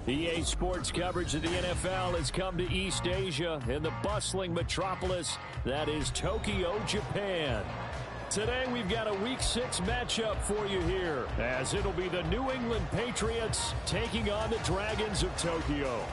EA Sports coverage of the NFL has come to East Asia in the bustling metropolis that is Tokyo, Japan. Today we've got a Week 6 matchup for you here, as it'll be the New England Patriots taking on the Dragons of Tokyo.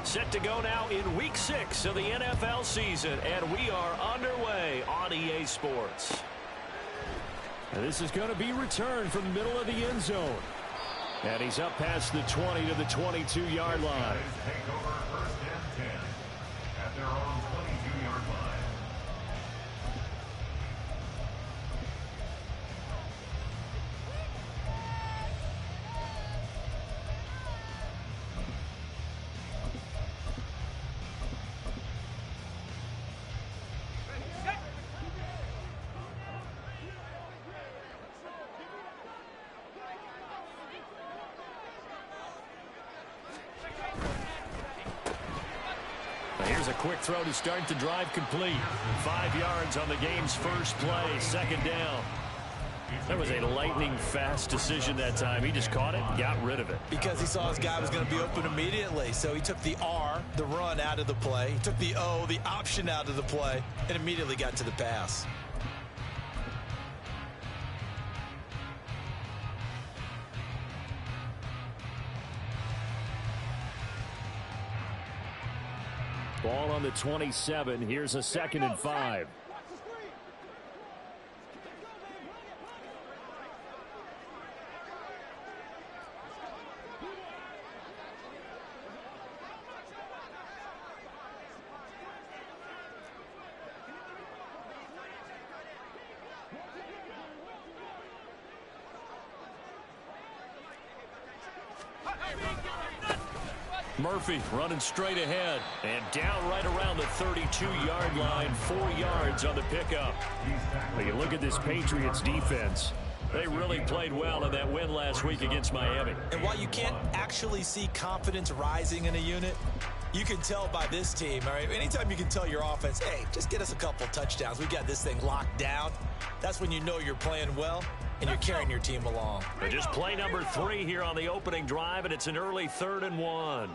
Set to go now in Week 6 of the NFL season, and we are underway on EA Sports. And this is going to be returned from the middle of the end zone. And he's up past the 20 to the 22-yard line. Take over first and 10 at their own 22-yard line. Here's a quick throw to start the drive complete. 5 yards on the game's first play, second down. That was a lightning-fast decision that time. He just caught it, got rid of it. Because he saw his guy was going to be open immediately. So he took the R, the run, out of the play. He took the O, the option, out of the play, and immediately got to the pass. Ball on the 27. Here's a 2nd and 5. Murphy running straight ahead and down right around the 32-yard line, 4 yards on the pickup. But you look at this Patriots defense. They really played well in that win last week against Miami. And while you can't actually see confidence rising in a unit, you can tell by this team. All right, anytime you can tell your offense, hey, just get us a couple touchdowns. We got this thing locked down. That's when you know you're playing well and you're carrying your team along. And just play number 3 here on the opening drive, and it's an early 3rd and 1.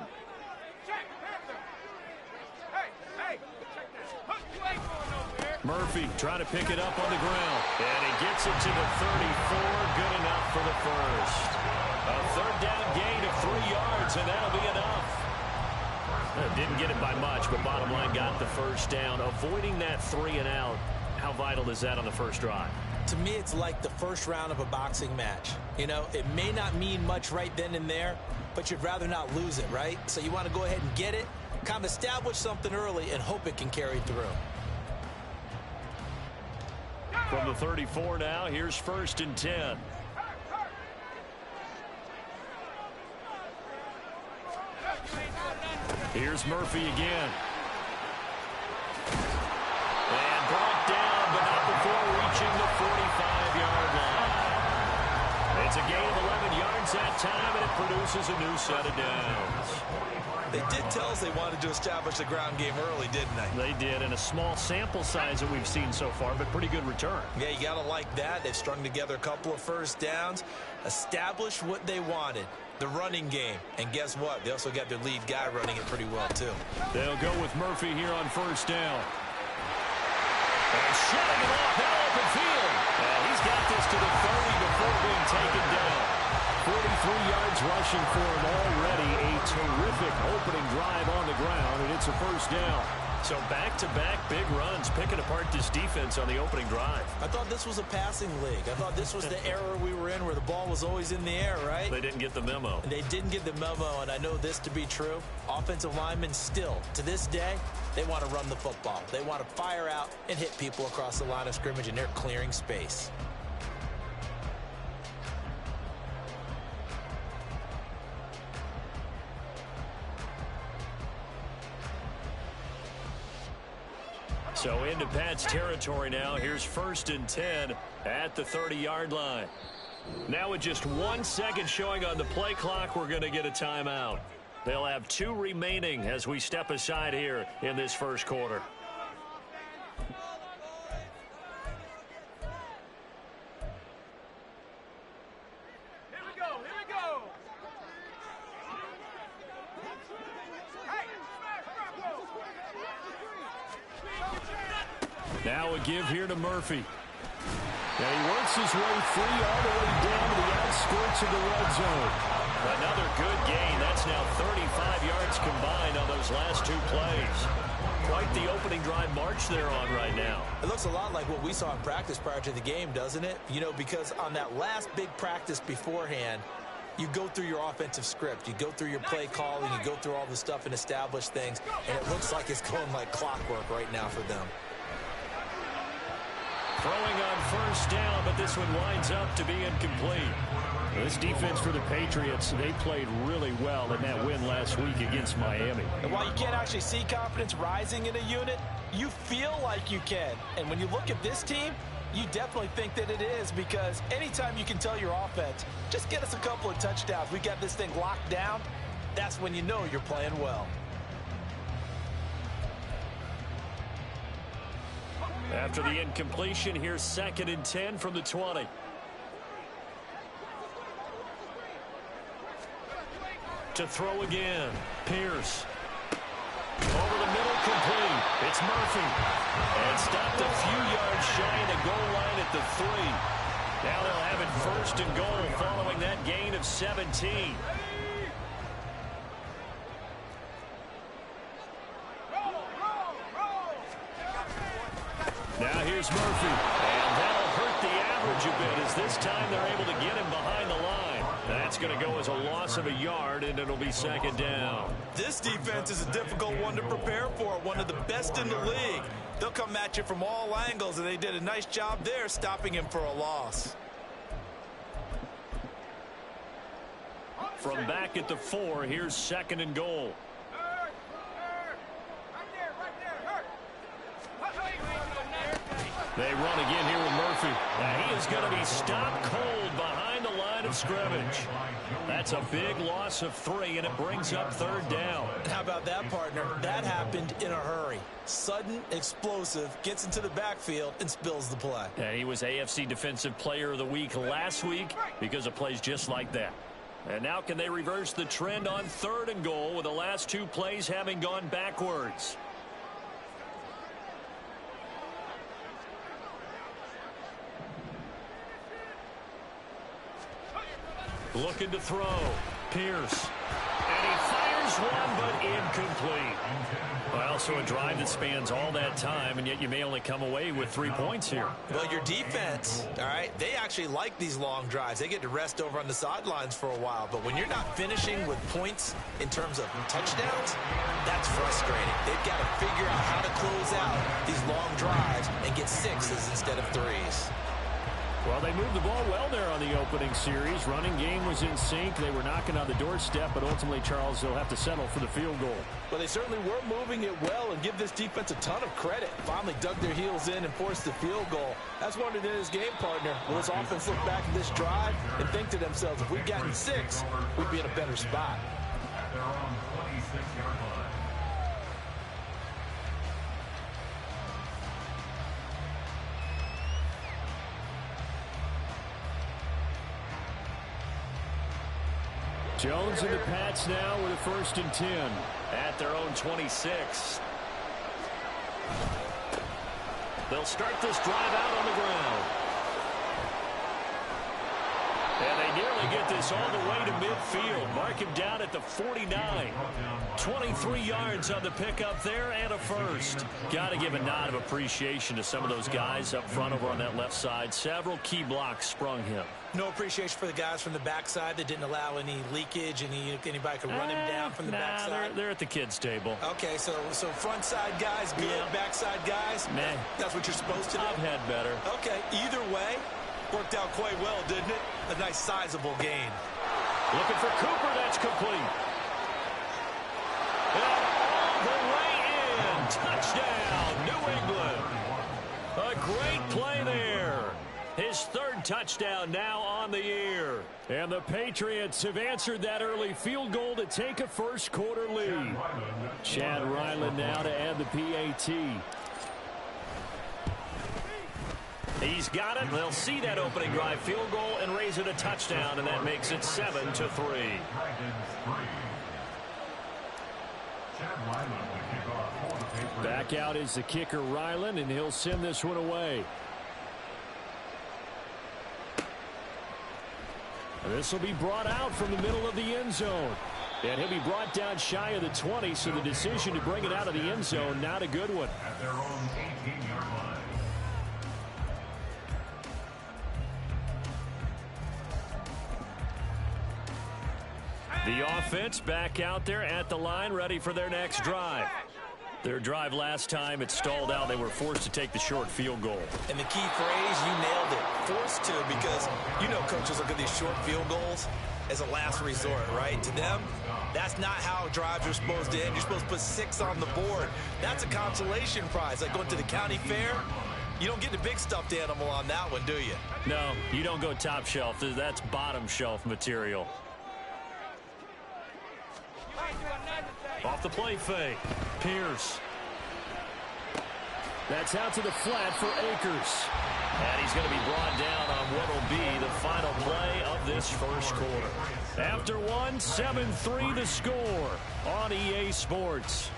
Murphy trying to pick it up on the ground. And he gets it to the 34. Good enough for the first. A 3rd down gain of 3 yards, and that'll be enough. Didn't get it by much, but bottom line got the first down. Avoiding that 3 and out. How vital is that on the first drive? To me, it's like the first round of a boxing match. You know, it may not mean much right then and there, but you'd rather not lose it, right? So you want to go ahead and get it, kind of establish something early, and hope it can carry through. From the 34 now, here's 1st and 10. Here's Murphy again. And brought down, but not before reaching the 45-yard line. It's a gain of 11 yards that time, and it produces a new set of downs. They did tell us they wanted to establish the ground game early, didn't they? They did, and a small sample size that we've seen so far, but pretty good return. Yeah, you got to like that. They've strung together a couple of first downs, established what they wanted, the running game. And guess what? They also got their lead guy running it pretty well, too. They'll go with Murphy here on 1st down. And shoving it off that open field. And he's got this to the 30 before being taken down. 43 yards rushing for him already. A terrific opening drive on the ground, and it's a 1st down. So back-to-back big runs, picking apart this defense on the opening drive. I thought this was a passing league. I thought this was the era we were in where the ball was always in the air, right? They didn't get the memo. And they didn't get the memo, and I know this to be true. Offensive linemen still, to this day, they want to run the football. They want to fire out and hit people across the line of scrimmage, and they're clearing space. So into Pat's territory now. Here's 1st and 10 at the 30-yard line. Now with just 1 second showing on the play clock, we're going to get a timeout. They'll have 2 remaining as we step aside here in this first quarter. Now a give here to Murphy. And he works his way free all the way down to the outskirts of the red zone. Another good gain. That's now 35 yards combined on those last 2 plays. Quite the opening drive march they're on right now. It looks a lot like what we saw in practice prior to the game, doesn't it? You know, because on that last big practice beforehand, you go through your offensive script. You go through your play calling. You go through all the stuff and establish things. And it looks like it's going like clockwork right now for them. Throwing on first down, but this one winds up to be incomplete. This defense for the Patriots, they played really well in that win last week against Miami. And while you can't actually see confidence rising in a unit, you feel like you can. And when you look at this team, you definitely think that it is, because anytime you can tell your offense, just get us a couple of touchdowns, we got this thing locked down, that's when you know you're playing well. After the incompletion, here's 2nd and 10 from the 20. To throw again, Pierce. Over the middle, complete. It's Murphy. And stopped a few yards shy of the goal line at the 3. Now they'll have it 1st and goal following that gain of 17. Now here's Murphy, and that'll hurt the average a bit as this time they're able to get him behind the line. That's going to go as a loss of a yard, and it'll be 2nd down. This defense is a difficult one to prepare for, one of the best in the league. They'll come at you from all angles, and they did a nice job there stopping him for a loss. From back at the 4, here's 2nd and goal. They run again here with Murphy. Now he is going to be stopped cold behind the line of scrimmage. That's a big loss of 3, and it brings up 3rd down. How about that, partner? That happened in a hurry. Sudden, explosive, gets into the backfield, and spills the play. And he was AFC Defensive Player of the Week last week because of plays just like that. And now can they reverse the trend on 3rd and goal with the last 2 plays having gone backwards? Looking to throw. Pierce. And he fires one, but incomplete. Well, so a drive that spans all that time, and yet you may only come away with 3 points here. Well, your defense, all right, they actually like these long drives. They get to rest over on the sidelines for a while. But when you're not finishing with points in terms of touchdowns, that's frustrating. They've got to figure out how to close out these long drives and get 6s instead of 3s. Well, they moved the ball well there on the opening series. Running game was in sync. They were knocking on the doorstep, but ultimately, Charles, they'll have to settle for the field goal. Well, they certainly were moving it well, and give this defense a ton of credit. Finally dug their heels in and forced the field goal. That's one of his game partner. Will this offense look back at this drive and think to themselves, if we'd gotten 6, we'd be in a better spot. At their own 26-yard line. Jones and the Pats now with a 1st and 10 at their own 26. They'll start this drive out on the ground. And they nearly get this all the way to midfield. Mark him down at the 49. 23 yards on the pickup there and a 1st. Got to give a nod of appreciation to some of those guys up front over on that left side. Several key blocks sprung him. No appreciation for the guys from the backside that didn't allow any leakage, anybody could run him down from the backside. They're at the kids' table. Okay, so front side guys good, yeah. Backside guys, man, that's what you're supposed to do. I've had better. Okay, either way, worked out quite well, didn't it? A nice sizable gain. Looking for Cooper, that's complete. And all the way in, touchdown, New England. A great play there. His third touchdown now on the year. And the Patriots have answered that early field goal to take a first quarter lead. Chad Ryland now to add the PAT. He's got it. They'll see that opening drive field goal and raise it a touchdown, and that makes it 7-3. Back out is the kicker, Ryland, and he'll send this one away. This will be brought out from the middle of the end zone. And he'll be brought down shy of the 20, so the decision to bring it out of the end zone, not a good one. At their own 18-yard line. The offense back out there at the line, ready for their next drive. Their drive last time, it stalled out. They were forced to take the short field goal. And the key phrase, you nailed it. Forced to, because you know coaches look at these short field goals as a last resort, right? To them, that's not how drives are supposed to end. You're supposed to put 6 on the board. That's a consolation prize. Like going to the county fair, you don't get the big stuffed animal on that one, do you? No, you don't go top shelf. That's bottom shelf material. Off the play fake. Pierce. That's out to the flat for Akers. And he's going to be brought down on what will be the final play of this first quarter. After one, 7-3 the score on EA Sports.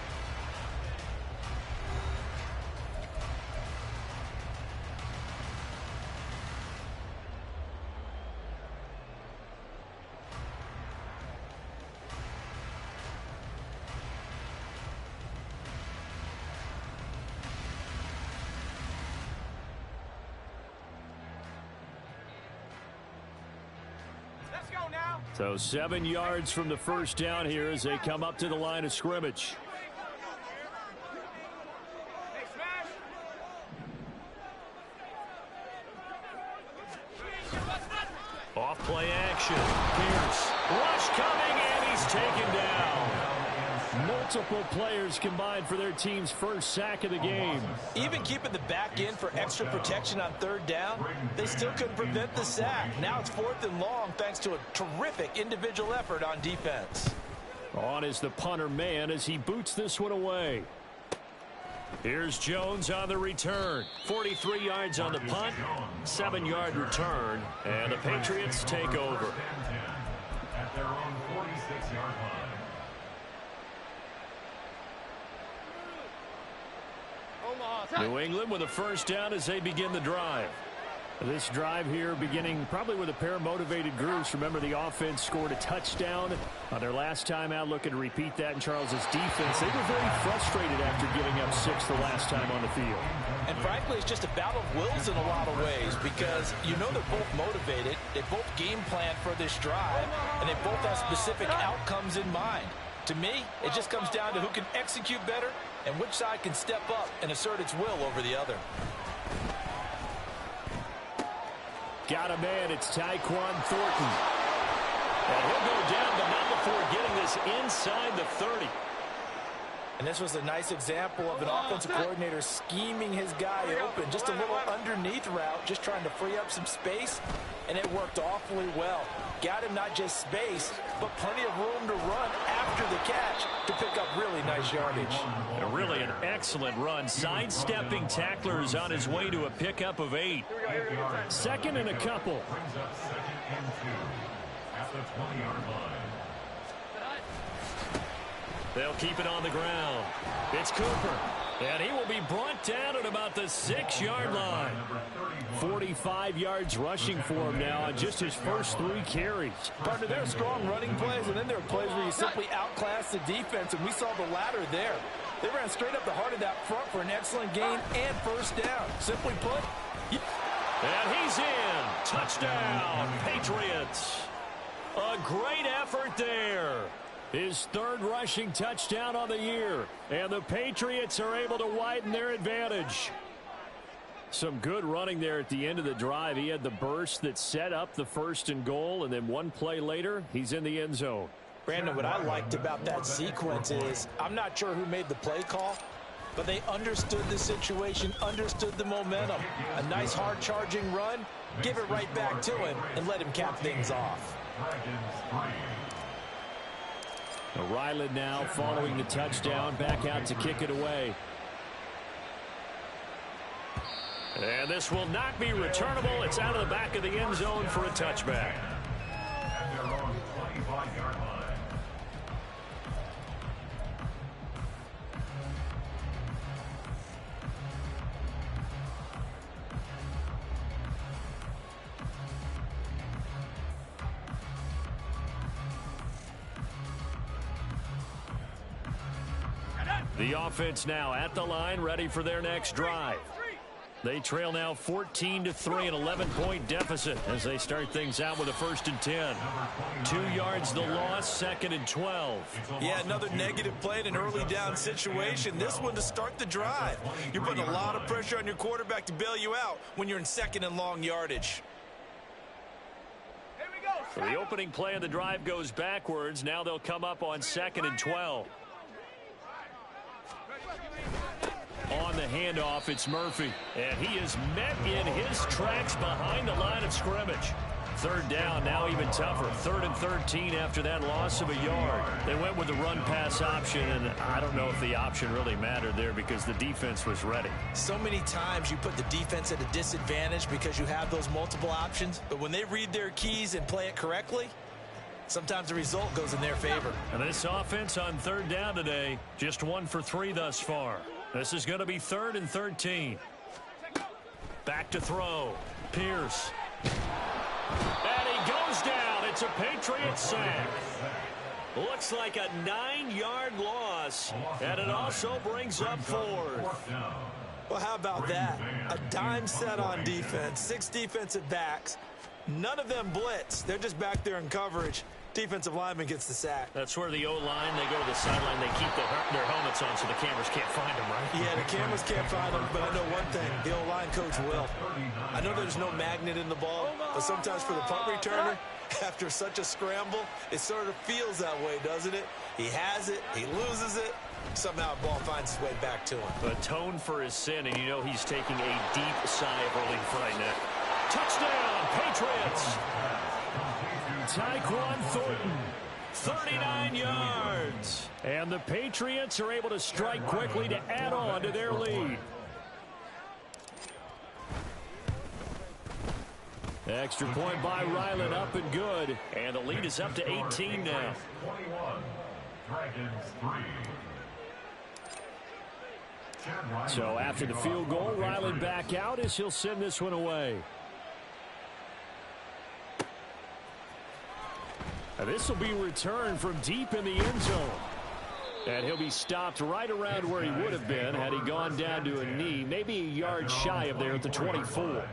So 7 yards from the first down here as they come up to the line of scrimmage. Off play action. Pierce. Rush coming, and he's taken down. Multiple players combined for their team's first sack of the game. Even keeping the back end for extra protection on third down, they still couldn't prevent the sack. Now it's 4th and long thanks to a terrific individual effort on defense. On is the punter man as he boots this one away. Here's Jones on the return. 43 yards on the punt, 7-yard return, and the Patriots take over. At their own 46-yard line. New England with a first down as they begin the drive. This drive here beginning probably with a pair of motivated groups. Remember, the offense scored a touchdown on their last time out, looking to repeat that in Charles's defense. They were very frustrated after giving up 6 the last time on the field. And frankly, it's just a battle of wills in a lot of ways, because you know they're both motivated, they both game plan for this drive, and they both have specific outcomes in mind. To me, it just comes down to who can execute better and which side can step up and assert its will over the other. Got a man, it's Tyquan Thornton. And he'll go down, but not before getting this inside the 30. And this was a nice example of an offensive coordinator scheming his guy open. Just a little underneath route, just trying to free up some space, and it worked awfully well. Got him not just space, but plenty of room to run after the catch to pick up really nice yardage. And really an excellent run. Sidestepping tacklers on his way to a pickup of 8. 2nd and a couple. Brings up 2nd and 2 at the 20-yard line. They'll keep it on the ground. It's Cooper. And he will be brought down at about the 6-yard line. 45 yards rushing for him now on just his first 3 carries. Partner, there are strong running plays, and then there are plays where you simply outclass the defense, and we saw the latter there. They ran straight up the heart of that front for an excellent gain and first down. Simply put, and he's in. Touchdown, Patriots. A great effort there. His 3rd rushing touchdown on the year. And the Patriots are able to widen their advantage. Some good running there at the end of the drive. He had the burst that set up the 1st and goal, and then one play later, he's in the end zone. Brandon, what I liked about that sequence is I'm not sure who made the play call, but they understood the situation, understood the momentum. A nice hard-charging run, give it right back to him, and let him cap things off. Ryland now following the touchdown, back out to kick it away. And this will not be returnable. It's out of the back of the end zone for a touchback. At their own 25-yard line. The offense now at the line, ready for their next drive. They trail now 14-3, an 11-point deficit as they start things out with a 1st and 10. 2 yards the loss, 2nd and 12. Yeah, another negative play in an early down situation. This one to start the drive. You're putting a lot of pressure on your quarterback to bail you out when you're in 2nd and long yardage. So the opening play of the drive goes backwards. Now they'll come up on 2nd and 12. On the handoff, it's Murphy. And he is met in his tracks behind the line of scrimmage. 3rd down, now even tougher. 3rd and 13 after that loss of a yard. They went with the run-pass option, and I don't know if the option really mattered there because the defense was ready. So many times you put the defense at a disadvantage because you have those multiple options, but when they read their keys and play it correctly, sometimes the result goes in their favor. And this offense on 3rd down today, just 1 for 3 thus far. This is going to be 3rd and 13. Back to throw. Pierce. And he goes down. It's a Patriot sack. Looks like a 9-yard loss. And it also brings up 4th. Well, how about that? A dime set on defense. 6 defensive backs. None of them blitz. They're just back there in coverage. Defensive lineman gets the sack. That's where the O-line, they go to the sideline, they keep their helmets on so the cameras can't find them, right? Yeah, the cameras can't find them, but I know one thing, the O-line coach will. I know there's no magnet in the ball, but sometimes for the punt returner, after such a scramble, it sort of feels that way, doesn't it? He has it, he loses it, somehow the ball finds its way back to him. Atone for his sin, and you know he's taking a deep sigh of relief right now. Touchdown, Patriots! Tyquan Thornton, 39 yards. And the Patriots are able to strike quickly to add on to their lead. Extra point by Ryland, up and good. And the lead is up to 18 now. 21, Dragons 3. So after the field goal, Ryland back out as he'll send this one away. And this will be returned from deep in the end zone. And he'll be stopped right around where he would have been had he gone down to a knee, maybe a yard shy of there at the 24.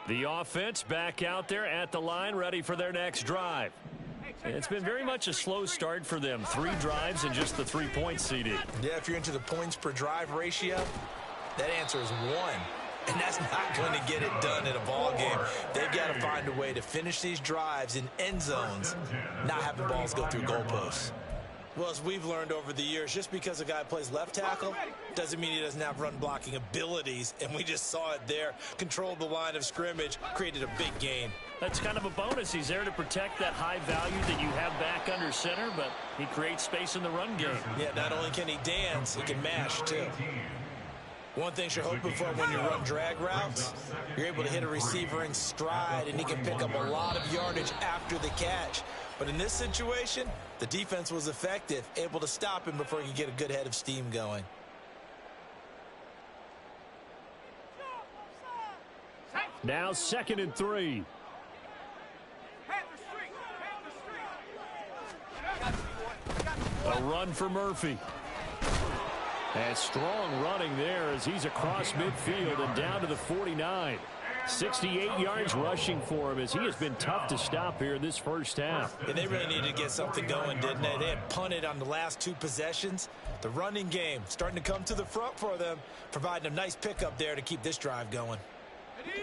The offense back out there at the line, ready for their next drive. It's been very much a slow start for them. 3 drives and just the 3 points, CD. Yeah, if you're into the points per drive ratio, that answer is 1. And that's not going to get it done in a ball game. They've got to find a way to finish these drives in end zones, not have the balls go through goalposts. Well, as we've learned over the years, just because a guy plays left tackle doesn't mean he doesn't have run blocking abilities, and we just saw it there. Controlled the line of scrimmage, created a big gain. That's kind of a bonus. He's there to protect that high value that you have back under center, but he creates space in the run game. Yeah, not only can he dance, he can mash, too. One thing you're hoping for when you run drag routes, you're able to hit a receiver in stride, and he can pick up a lot of yardage after the catch. But in this situation, the defense was effective, able to stop him before he could get a good head of steam going. Now 2nd and 3. A run for Murphy. And strong running there as he's across midfield and down to the 49. 68 yards rushing for him as he has been tough to stop here in this first half. And they really needed to get something going, didn't they? They had punted on the last 2 possessions. The running game starting to come to the front for them, providing a nice pickup there to keep this drive going.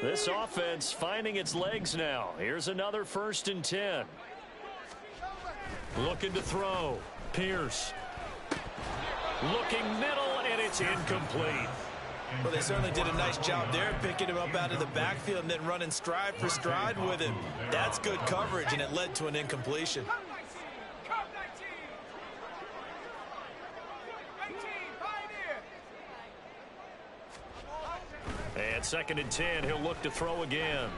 This offense finding its legs now. Here's another 1st and 10. Looking to throw. Pierce. Looking middle, and it's incomplete. Well, they certainly did a nice job there, picking him up out of the backfield and then running stride for stride with him. That's good coverage, and it led to an incompletion. And 2nd and 10, he'll look to throw again.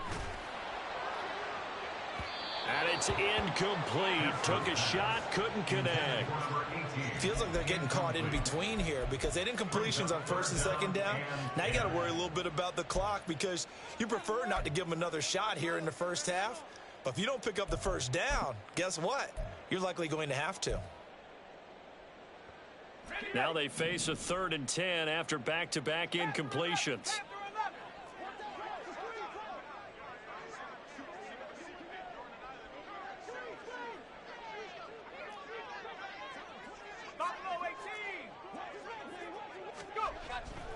And it's incomplete. Took a shot, couldn't connect. Feels like they're getting caught in between here because they didn't completions on 1st and 2nd down. Now you got to worry a little bit about the clock because you prefer not to give them another shot here in the 1st half. But if you don't pick up the 1st down, guess what? You're likely going to have to. Now they face a 3rd and 10 after back-to-back incompletions.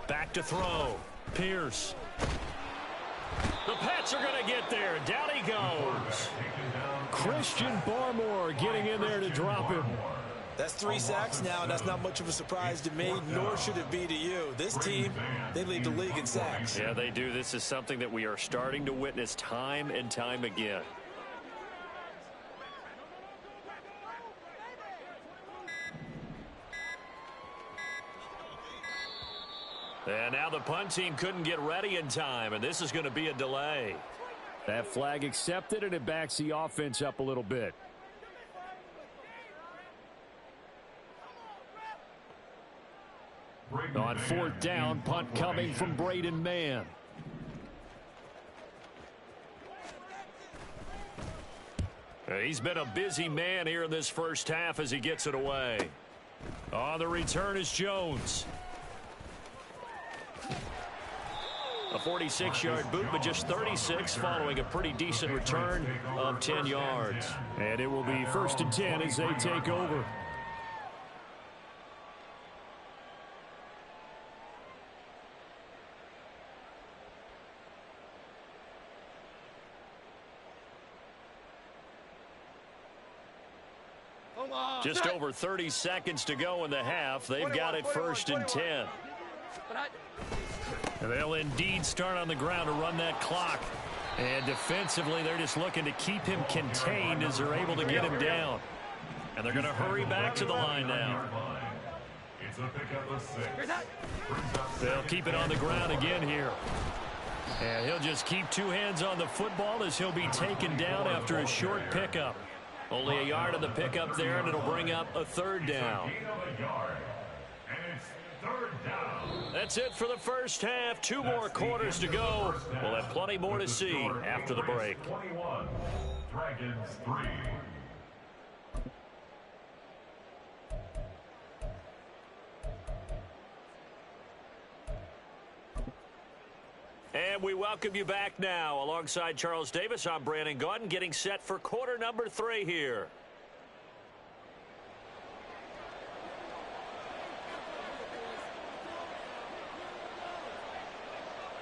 Back to throw. Pierce. The Pats are going to get there. Down he goes. Christian Barmore getting in there to drop him. That's 3 sacks now, and that's not much of a surprise to me, nor should it be to you. This team, they lead the league in sacks. Yeah, they do. This is something that we are starting to witness time and time again. And now the punt team couldn't get ready in time, and this is going to be a delay. That flag accepted, and it backs the offense up a little bit. On 4th down, punt coming from Braden Mann. He's been a busy man here in this 1st half as he gets it away. On the return is Jones. A 46-yard boot, but just 36 following a pretty decent return of 10 yards. And it will be 1st and 10 as they take over. Just over 30 seconds to go in the half. They've got it 1st and 10. They'll indeed start on the ground to run that clock. And defensively, they're just looking to keep him contained as they're able to get him down. And they're going to hurry back to the line now. They'll keep it on the ground again here. And he'll just keep 2 hands on the football as he'll be taken down after a short pickup. Only a yard on the pickup there, and it'll bring up a 3rd down. That's it for the 1st half. 2 more quarters to go. We'll have plenty more to see after the break. Dragons 3. And we welcome you back now. Alongside Charles Davis, I'm Brandon Gaudin, getting set for quarter number 3 here.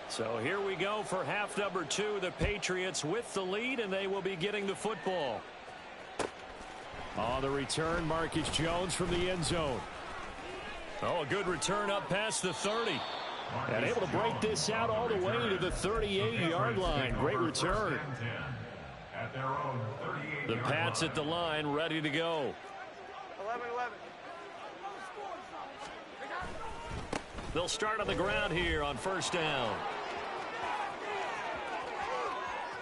So here we go for half number 2. The Patriots with the lead, and they will be getting the football. On the return, Marcus Jones from the end zone. Oh, a good return up past the 30. And able to break this out all the way to the 38-yard line. Great return. The Pats at the line, ready to go. 11-11. They'll start on the ground here on 1st down.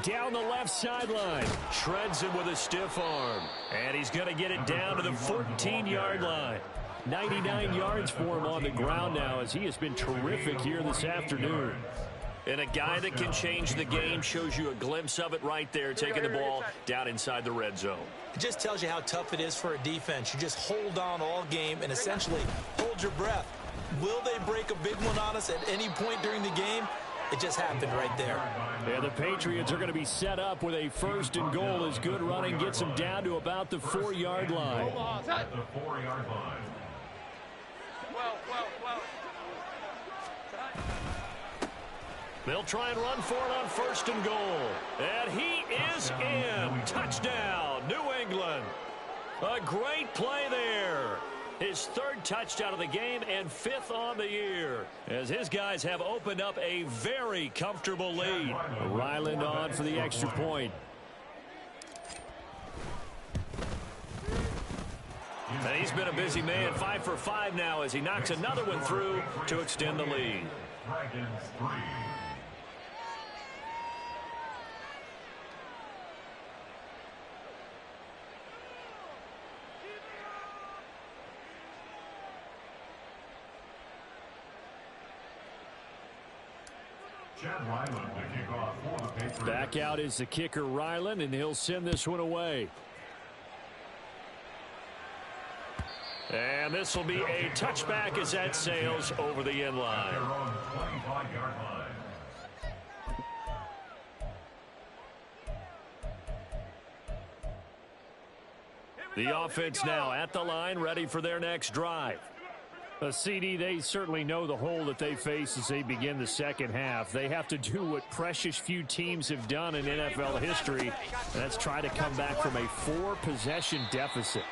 Down the left sideline. Shreds him with a stiff arm. And he's going to get it down to the 14-yard line. 99 yards for him on the ground now as he has been terrific here this afternoon. And a guy that can change the game, shows you a glimpse of it right there, taking the ball down inside the red zone. It just tells you how tough it is for a defense. You just hold on all game and essentially hold your breath. Will they break a big one on us at any point during the game? It just happened right there. Yeah, the Patriots are going to be set up with a 1st and goal as good running gets them down to about the 4-yard line. The 4-yard line. They'll try and run for it on 1st and goal. And he is in. Touchdown, New England. A great play there. His 3rd touchdown of the game and 5th on the year, as his guys have opened up a very comfortable lead. Ryland on for the extra point. And he's been a busy man, 5 for 5 now as he knocks another one through to extend the lead. Dragons 3. Back out is the kicker, Ryland, and he'll send this one away. And this will be a touchback as that sails over the end line. The offense now at the line, ready for their next drive. CD, they certainly know the hole that they face as they begin the second half. They have to do what precious few teams have done in NFL history, and that's try to come back from a 4-possession deficit.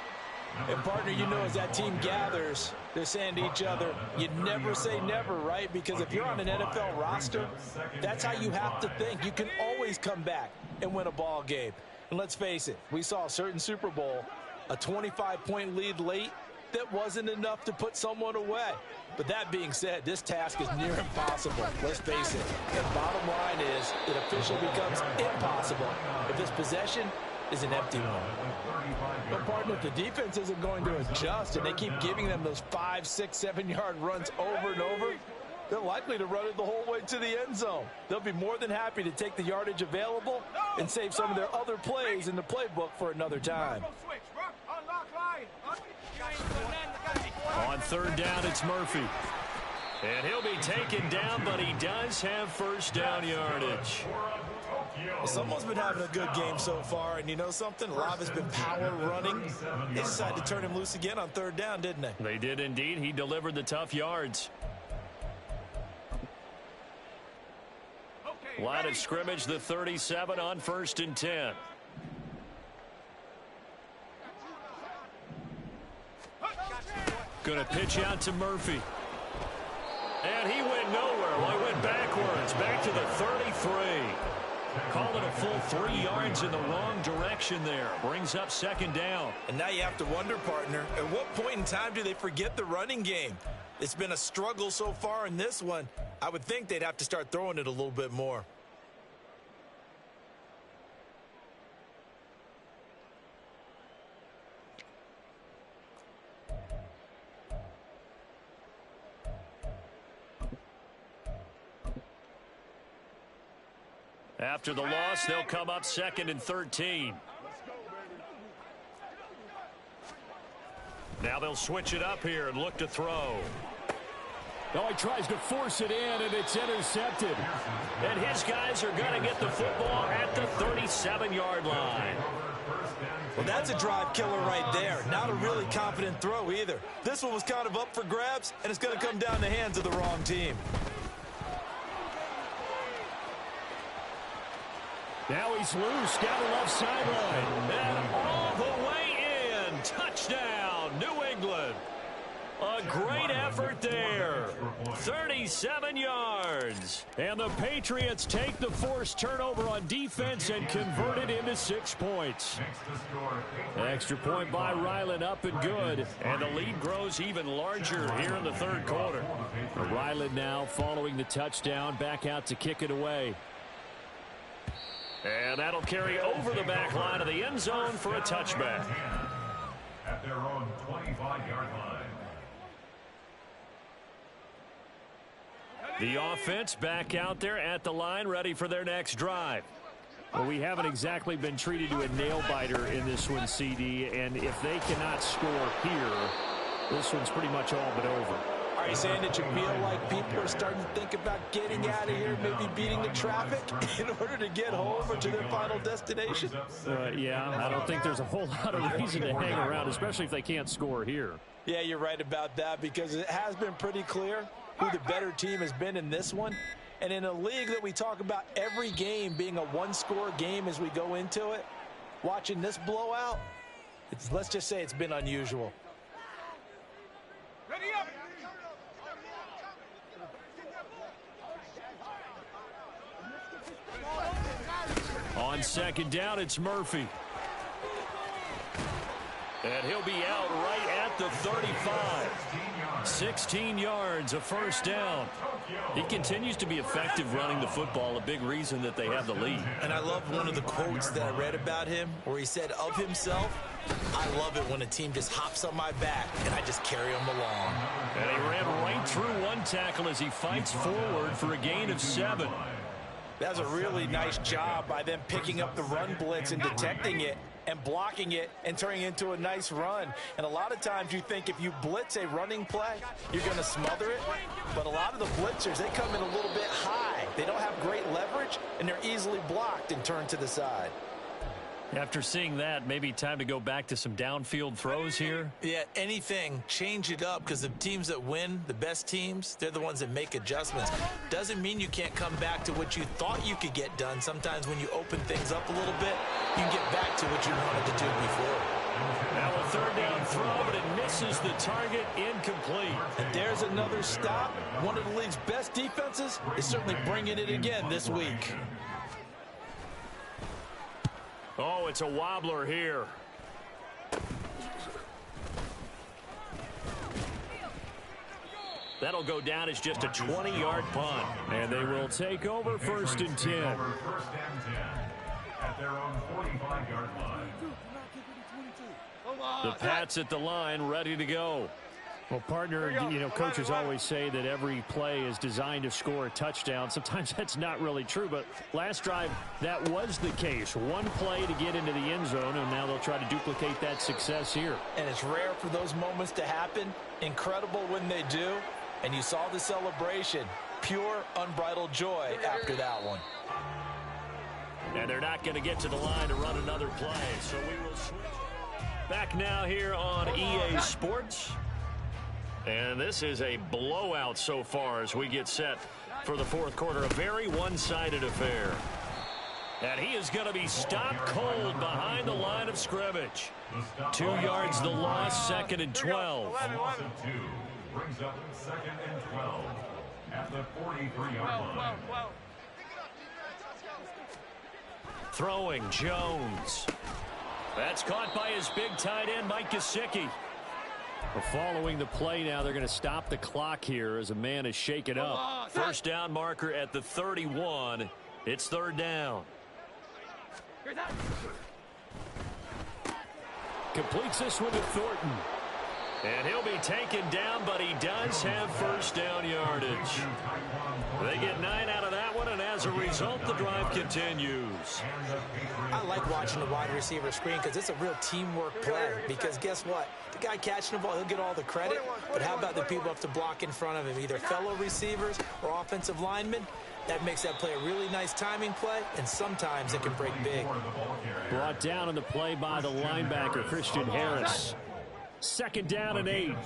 And, partner, you know, as that team gathers, they're saying to each other, you never say never, right? Because if you're on an NFL roster, that's how you have to think. You can always come back and win a ball game. And let's face it, we saw a certain Super Bowl, a 25-point lead late, that wasn't enough to put someone away. But that being said, this task is near impossible. Let's face it. The bottom line is it officially becomes impossible if this possession is an empty one. But, partner, if the defense isn't going to adjust and they keep giving them those 5, 6, 7-yard runs over and over, they're likely to run it the whole way to the end zone. They'll be more than happy to take the yardage available and save some of their other plays in the playbook for another time. On 3rd down, it's Murphy. And he'll be taken down, but he does have 1st down yardage. Well, someone's been having a good game so far, and you know something? A lot of it's been power running. They decided to turn him loose again on 3rd down, didn't they? They did indeed. He delivered the tough yards. Line of scrimmage, the 37 on 1st and 10. Going to pitch out to Murphy. And he went nowhere. Well, he went backwards, back to the 33. Called it a full 3 yards in the wrong direction there. Brings up 2nd down. And now you have to wonder, partner, at what point in time do they forget the running game? It's been a struggle so far in this one. I would think they'd have to start throwing it a little bit more. After the loss, they'll come up 2nd and 13. Now they'll switch it up here and look to throw. Oh, he tries to force it in, and it's intercepted. And his guys are going to get the football at the 37-yard line. Well, that's a drive killer right there. Not a really confident throw either. This one was kind of up for grabs, and it's going to come down the hands of the wrong team. Now he's loose down the left sideline. And all the way in. Touchdown, New England. A great effort there. 37 yards. And the Patriots take the forced turnover on defense and convert it into 6 points. Extra point by Ryland, up and good. And the lead grows even larger here in the 3rd quarter. Ryland now following the touchdown, back out to kick it away. And that'll carry over the back line of the end zone for a touchback. At their own 25-yard line. The offense back out there at the line, ready for their next drive. Well, we haven't exactly been treated to a nail-biter in this one, CD, and if they cannot score here, this one's pretty much all but over. Are you saying that you feel like people are starting to think about getting out of here, maybe beating the traffic in order to get home or to their final destination? Yeah, I don't think there's a whole lot of reason to hang around, especially if they can't score here. Yeah, you're right about that, because it has been pretty clear who the better team has been in this one. And in a league that we talk about every game being a one-score game as we go into it, watching this blowout, let's just say it's been unusual. Ready up. On second down, it's Murphy. And he'll be out right at the 35. 16 yards, a first down. He continues to be effective running the football, a big reason that they have the lead. And I love one of the quotes that I read about him where he said of himself, I love it when a team just hops on my back and I just carry them along. And he ran right through one tackle as he fights forward for a gain of 7. That's a really nice job by them picking up the run blitz and detecting it and blocking it and turning it into a nice run. And a lot of times you think if you blitz a running play, you're going to smother it. But a lot of the blitzers, they come in a little bit high. They don't have great leverage, and they're easily blocked and turned to the side. After seeing that, maybe time to go back to some downfield throws here. Yeah, anything, change it up, because the teams that win, the best teams, they're the ones that make adjustments. Doesn't mean you can't come back to what you thought you could get done. Sometimes when you open things up a little bit, you can get back to what you wanted to do before. Now a third down throw, but it misses the target, incomplete. And there's another stop. One of the league's best defenses is certainly bringing it again this week. Oh, it's a wobbler here. That'll go down as just a 20-yard punt. And they will take over first and 10. First and 10 at their own 45-yard line. The Pats at the line, ready to go. Well, partner, you know, coaches always say that every play is designed to score a touchdown. Sometimes that's not really true, but last drive, that was the case. One play to get into the end zone, and now they'll try to duplicate that success here. And it's rare for those moments to happen. Incredible when they do. And you saw the celebration. Pure, unbridled joy after that one. And they're not going to get to the line to run another play, so we will switch. Back now here on EA Sports. And this is a blowout so far as we get set for the fourth quarter. A very one-sided affair. And he is going to be stopped cold behind the line of scrimmage. 2 yards the loss, second and 12. Loss of 2 brings up second and 12 at the 43-yard line. Throwing, Jones. That's caught by his big tight end, Mike Gesicki. Following the play now, they're going to stop the clock here as a man is shaken up. First down marker at the 31. It's third down. Completes this one to Thornton. And he'll be taken down, but he does have first down yardage. They get 9 out of that one, and as a result, the drive continues. I like watching the wide receiver screen because it's a real teamwork play. Because guess what? The guy catching the ball, he'll get all the credit. But how about the people who have to block in front of him, either fellow receivers or offensive linemen? That makes that play a really nice timing play, and sometimes it can break big. Brought down on the play by the linebacker, Christian Harris. Second down and 8.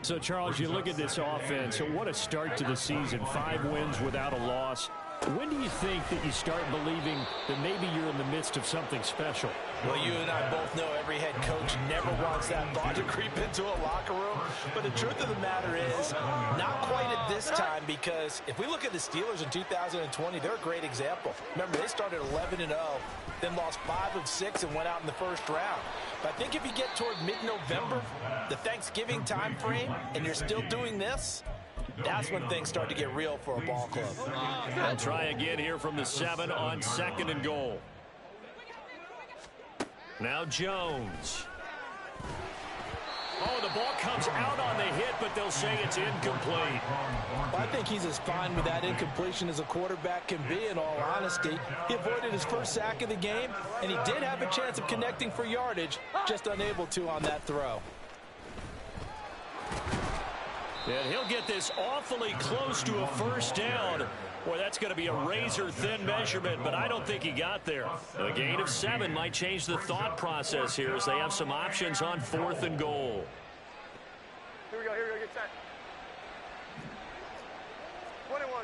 So, Charles, you look at this offense, so what a start to the season. 5 wins without a loss. When do you think that you start believing that maybe you're in the midst of something special? Well, you and I both know every head coach never wants that thought to creep into a locker room. But the truth of the matter is, not quite at this time, because if we look at the Steelers in 2020, they're a great example. Remember, they started 11-0, then lost 5 of 6 and went out in the first round. But I think if you get toward mid-November, the Thanksgiving time frame, and you're still doing this, that's when things start to get real for a ball club. They'll try again here from the 7 on second and goal. Now Jones. Oh, the ball comes out on the hit, but they'll say it's incomplete. Well, I think he's as fine with that incompletion as a quarterback can be, in all honesty. He avoided his first sack of the game, and he did have a chance of connecting for yardage, just unable to on that throw. And he'll get this awfully close to a first down. Boy, that's going to be a razor-thin measurement, but I don't think he got there. A gain of 7 might change the thought process here as they have some options on fourth and goal. Here we go, get set. 21.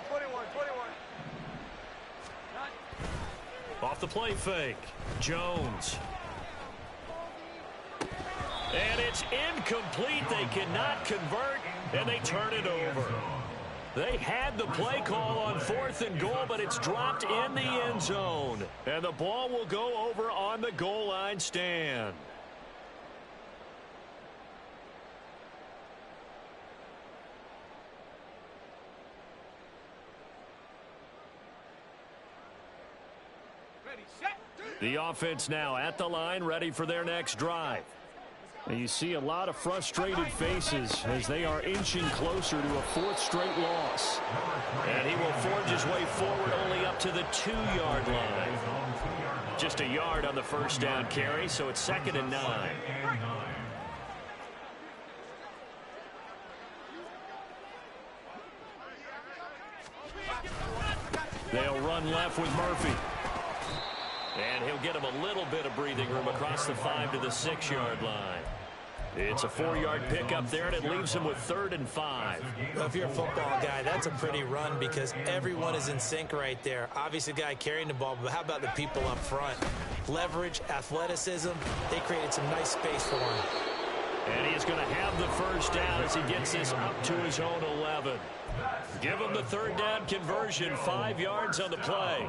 Off the play fake. Jones. And it's incomplete. They cannot convert, and they turn it over. They had the play call on 4th and goal, but it's dropped in the end zone. And the ball will go over on the goal line stand. The offense now at the line, ready for their next drive. And you see a lot of frustrated faces as they are inching closer to a 4th straight loss. And he will forge his way forward only up to the 2-yard line. Just a yard on the first down carry, so it's 2nd and 9. They'll run left with Murphy. And he'll get him a little bit of breathing room across the 5 to the 6-yard line. It's a 4-yard pickup there, and it leaves him with 3rd and 5. Well, if you're a football guy, that's a pretty run because everyone is in sync right there. Obviously, the guy carrying the ball, but how about the people up front? Leverage, athleticism, they created some nice space for him. And he's going to have the first down as he gets this up to his own 11. Give him the 3rd down conversion, 5 yards on the play.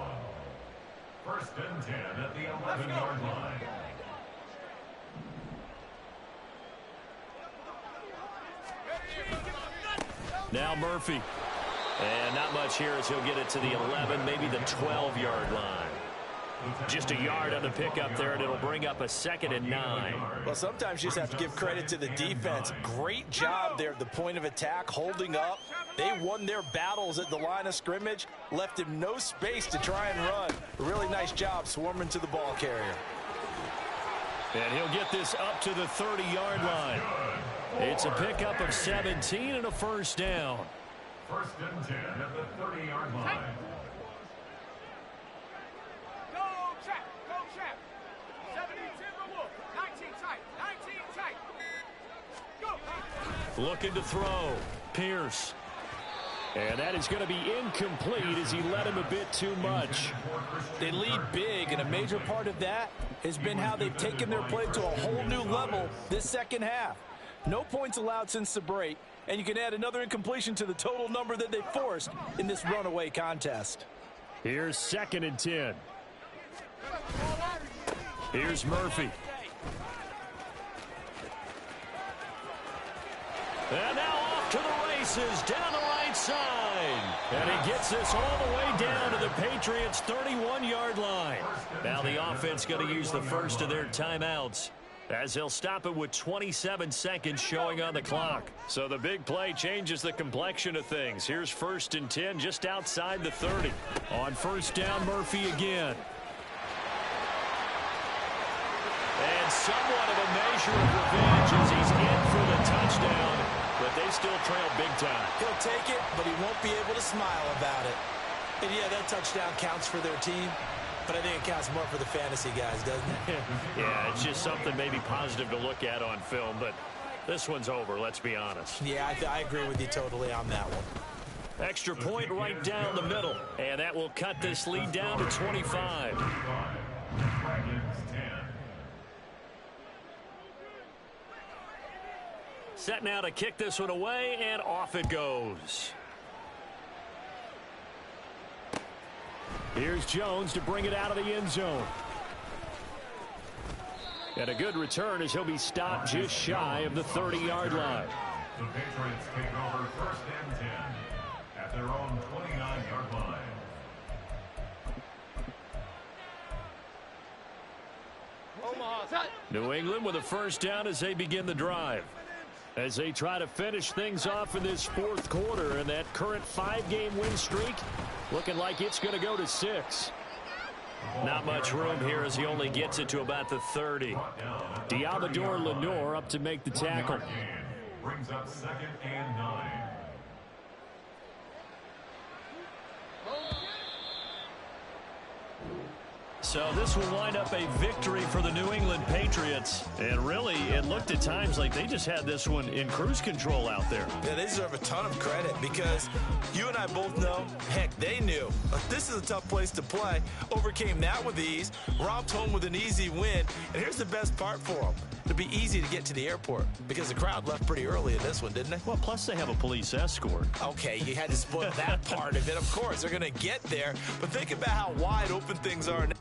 1st and 10 at the 11-yard line. Now Murphy. And not much here as he'll get it to the 11, maybe the 12-yard line. Just a yard on the pickup there, and it'll bring up a 2nd and 9. Well, sometimes you just have to give credit to the defense. Great job there at the point of attack, holding up. They won their battles at the line of scrimmage, left him no space to try and run. A really nice job swarming to the ball carrier. And he'll get this up to the 30-yard line. It's a pickup of 17 and a first down. 1st and 10 at the 30-yard line. Looking to throw. Pierce. And that is going to be incomplete as he led him a bit too much. They lead big, and a major part of that has been how they've taken their play to a whole new level this second half. No points allowed since the break, and you can add another incompletion to the total number that they forced in this runaway contest. Here's 2nd and 10. Here's Murphy. And now off to the races down the right side. And he gets this all the way down to the Patriots' 31-yard line. Now the offense going to use the first of their timeouts as he'll stop it with 27 seconds showing on the clock. So the big play changes the complexion of things. Here's 1st and 10 just outside the 30. On first down, Murphy again. And somewhat of a measure of revenge as he's in for the touchdown. But they still trail big time. He'll take it, but he won't be able to smile about it. And yeah, that touchdown counts for their team, but I think it counts more for the fantasy guys, doesn't it? Yeah, it's just something maybe positive to look at on film, but this one's over, let's be honest. Yeah, I agree with you totally on that one. Extra point right down the middle, and that will cut this lead down to 25. Set now to kick this one away, and off it goes. Here's Jones to bring it out of the end zone. And a good return as he'll be stopped just shy of the 30-yard line. The Patriots take over 1st and 10 at their own 29-yard line. New England with a first down as they begin the drive. As they try to finish things off in this 4th quarter, and that current 5-game win streak looking like it's going to go to 6. Not much room here as he only gets it to about the 30. Diabador Lenore up to make the tackle. Brings up 2nd and 9. So this will wind up a victory for the New England Patriots. And really, it looked at times like they just had this one in cruise control out there. Yeah, they deserve a ton of credit because you and I both know, heck, they knew. This is a tough place to play. Overcame that with ease, romped home with an easy win. And here's the best part for them. It'll be easy to get to the airport because the crowd left pretty early in this one, didn't they? Well, plus they have a police escort. Okay, you had to spoil that part of it. Of course, they're going to get there. But think about how wide open things are now.